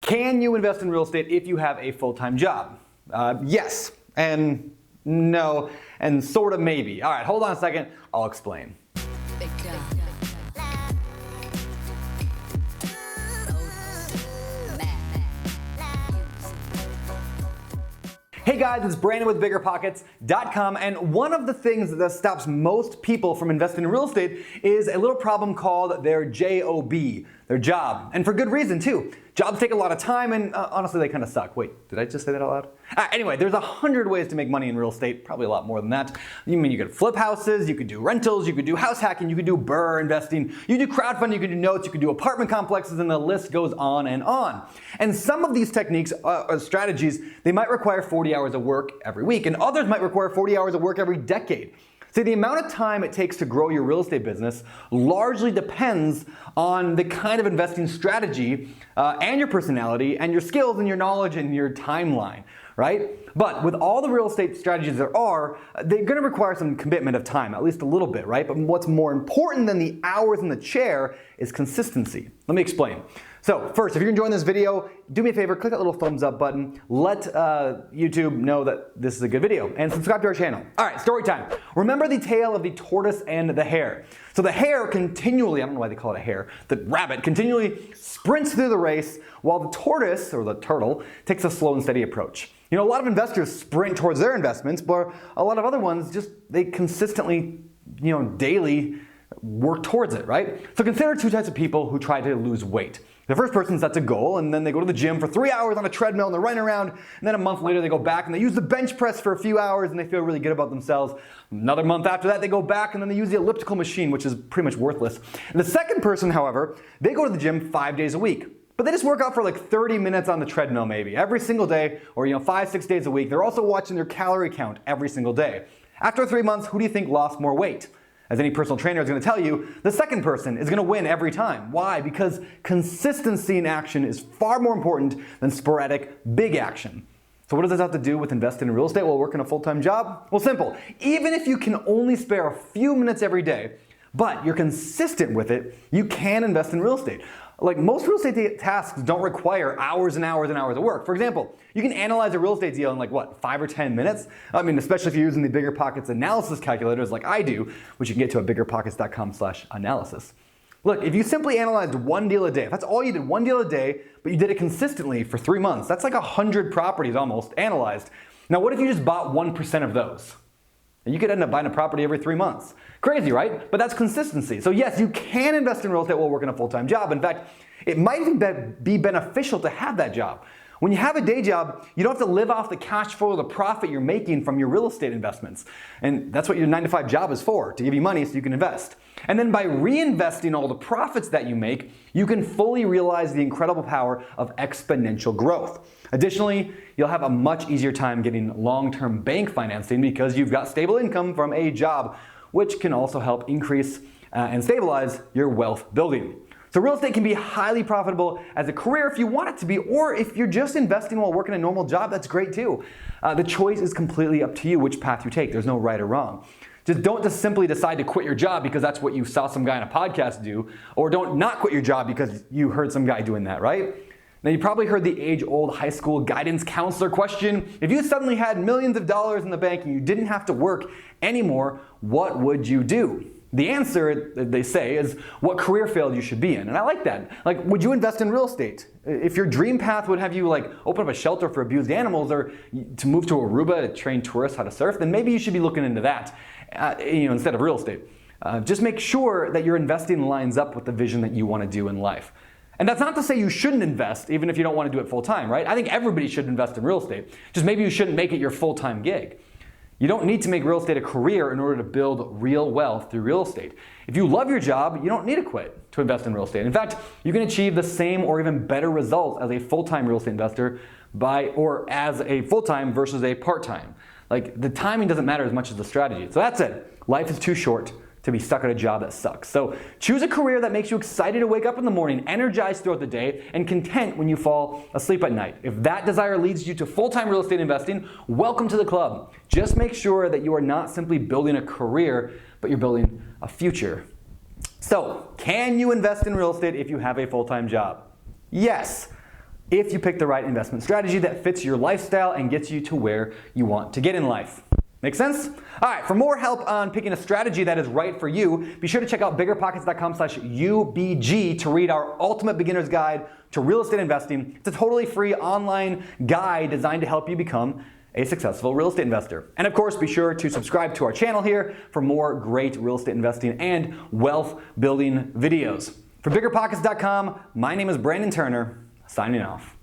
Can you invest in real estate if you have a full-time job? Yes, and no, and sort of maybe. All right, hold on a second, I'll explain. Hey guys, it's Brandon with BiggerPockets.com, and one of the things that stops most people from investing in real estate is a little problem called their JOB, their job, and for good reason too. Jobs take a lot of time and honestly they kind of suck. Wait, did I just say that out loud? Anyway, there's 100 ways to make money in real estate, probably a lot more than that. You could flip houses, you could do rentals, you could do house hacking, you could do BRRRR investing, you could do crowdfunding, you could do notes, you could do apartment complexes, and the list goes on and on. And some of these techniques or strategies, they might require 40 hours of work every week, and others might require 40 hours of work every decade. See, the amount of time it takes to grow your real estate business largely depends on the kind of investing strategy and your personality and your skills and your knowledge and your timeline, right? But with all the real estate strategies there are, they're going to require some commitment of time, at least a little bit, right? But what's more important than the hours in the chair is consistency. Let me explain. So first, if you're enjoying this video, do me a favor, click that little thumbs up button. Let YouTube know that this is a good video and subscribe to our channel. All right, story time. Remember the tale of the tortoise and the hare. So the hare continually, I don't know why they call it a hare, the rabbit continually sprints through the race while the tortoise, or the turtle, takes a slow and steady approach. You know, a lot of investors sprint towards their investments, but a lot of other ones they consistently, daily work towards it, right? So consider two types of people who try to lose weight. The first person sets a goal and then they go to the gym for 3 hours on a treadmill and they're running around, and then a month later they go back and they use the bench press for a few hours and they feel really good about themselves. Another month after that they go back and then they use the elliptical machine, which is pretty much worthless. And the second person, however, they go to the gym 5 days a week. But they just work out for like 30 minutes on the treadmill maybe, every single day, or 5-6 days a week. They're also watching their calorie count every single day. After 3 months, who do you think lost more weight? As any personal trainer is going to tell you, the second person is going to win every time. Why? Because consistency in action is far more important than sporadic big action. So what does this have to do with investing in real estate while working a full-time job? Well, simple. Even if you can only spare a few minutes every day, but you're consistent with it, you can invest in real estate. Like most real estate tasks don't require hours and hours and hours of work. For example, you can analyze a real estate deal in 5 or 10 minutes? Especially if you're using the BiggerPockets analysis calculators like I do, which you can get to at BiggerPockets.com/analysis. Look, if you simply analyzed one deal a day, if that's all you did, one deal a day, but you did it consistently for 3 months, that's like 100 properties almost analyzed. Now what if you just bought 1% of those? You could end up buying a property every 3 months. Crazy, right? But that's consistency. So yes, you can invest in real estate while working a full-time job. In fact, it might even be beneficial to have that job. When you have a day job, you don't have to live off the cash flow or the profit you're making from your real estate investments. And that's what your 9-to-5 job is for, to give you money so you can invest. And then by reinvesting all the profits that you make, you can fully realize the incredible power of exponential growth. Additionally, you'll have a much easier time getting long-term bank financing because you've got stable income from a job, which can also help increase and stabilize your wealth building. So real estate can be highly profitable as a career if you want it to be, or if you're just investing while working a normal job, that's great too. The choice is completely up to you which path you take. There's no right or wrong. Don't simply decide to quit your job because that's what you saw some guy in a podcast do, or don't not quit your job because you heard some guy doing that, right? Now you probably heard the age-old high school guidance counselor question. If you suddenly had millions of dollars in the bank and you didn't have to work anymore, what would you do? The answer, they say, is what career field you should be in. And I like that. Like, would you invest in real estate? If your dream path would have you open up a shelter for abused animals or to move to Aruba to train tourists how to surf, then maybe you should be looking into that instead of real estate. Just make sure that your investing lines up with the vision that you want to do in life. And that's not to say you shouldn't invest even if you don't want to do it full time, right? I think everybody should invest in real estate. Just maybe you shouldn't make it your full-time gig. You don't need to make real estate a career in order to build real wealth through real estate. If you love your job, you don't need to quit to invest in real estate. In fact, you can achieve the same or even better results as a full-time real estate investor as a full-time versus a part-time. The timing doesn't matter as much as the strategy. So that's it. Life is too short to be stuck at a job that sucks. So choose a career that makes you excited to wake up in the morning, energized throughout the day, and content when you fall asleep at night. If that desire leads you to full-time real estate investing, welcome to the club. Just make sure that you are not simply building a career, but you're building a future. So, can you invest in real estate if you have a full-time job? Yes. if you pick the right investment strategy that fits your lifestyle and gets you to where you want to get in life. Make sense? All right, for more help on picking a strategy that is right for you, be sure to check out BiggerPockets.com/UBG to read our Ultimate Beginner's Guide to Real Estate Investing. It's a totally free online guide designed to help you become a successful real estate investor. And of course, be sure to subscribe to our channel here for more great real estate investing and wealth building videos. For BiggerPockets.com, my name is Brandon Turner, signing off.